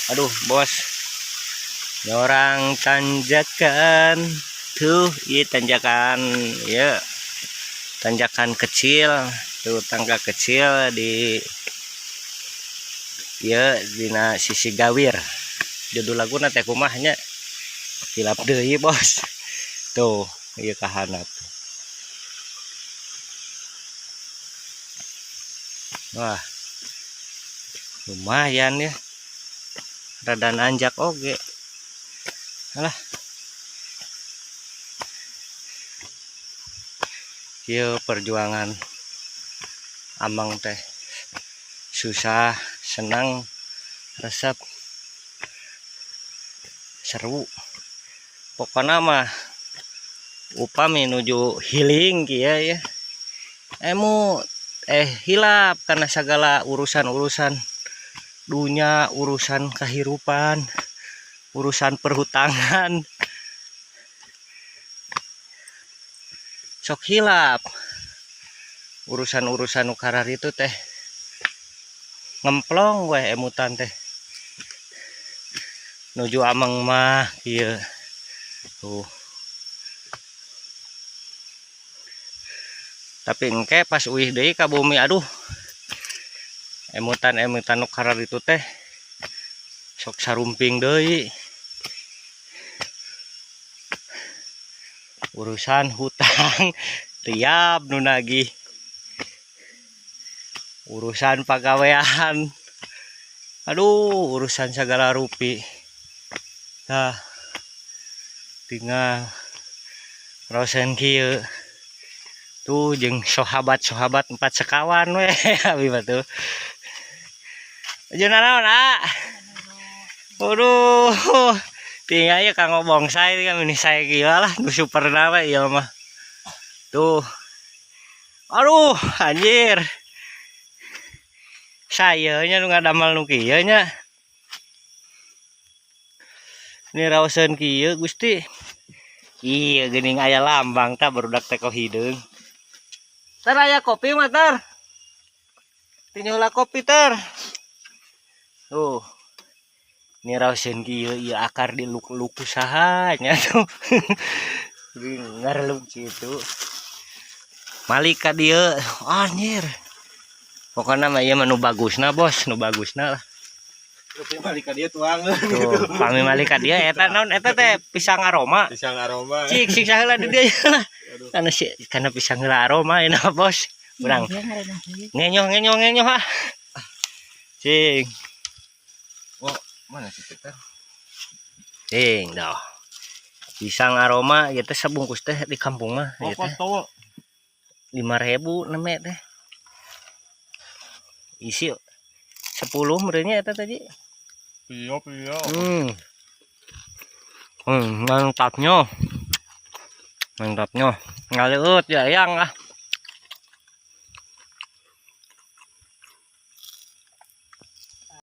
Aduh bos, ini orang tanjakan tuh, iya tanjakan ya, tanjakan kecil tuh, tangga kecil di ya dina sisi gawir. Judul lagu nanti kumahnya hilap deui bos. Tuh iya kahana tuh. Wah lumayan ya, rada nanjak oge. Alah, ieu perjuangan amang teh susah, senang, resep, seru. Pokoknya mah upami menuju healing kieu ya. Hilap karena segala urusan-urusan dunia, urusan kehidupan, urusan perhutangan. Sok hilap urusan-urusan ukarar itu teh ngemplong weh emutan teh nuju amang mah iya tuh. Tapi engke pas uih deui ka bumi, aduh emutan ukarar itu teh sok sarumping deui. Urusan hutang tiap nu nagih, urusan pagawean, aduh urusan segala rupi. Nah tinggal rosen kieu tuh jeung sahabat-sahabat 4 sekawan weh abi batu. Jeung naon, Nak? Waduh, tinggal ya kanggo bongsai kan ini saya gila lah, nu super nama ieu mah. Tuh. Aduh, anjir. Sayeunya nu ngadamal nu kieu nya. Ini raoseun kieu Gusti. Iya geuning aya lambang tah barudak teh ko hideung. Tar aya kopi mah tar. Tinyola kopi tar. Tuh. Ini raoseun kieu ieu akar diluk-luku saha nya tuh. Ngareluk kitu. Malika dieu, anjir. Pokoknya mah ieu mah nu bagusna bos, nu bagusna lah. Malika dia tuang. Tuh, pami malika dia eta naon eta teh pisang aroma. Pisang aroma. Cik saheula di dieu lah. Karena pisang heula aroma euna bos. Urang. Ngenyoh ah. Cing. Oh, mana sih kita? Cing dah. Pisang aroma ieu teh sabungkus teh di kampung mah ieu teh. 5.000 neme teh. Isi 10 merenya eta tadi. Piyo. Mantapnya. Mantapnya. Ngaleut ya yang ah.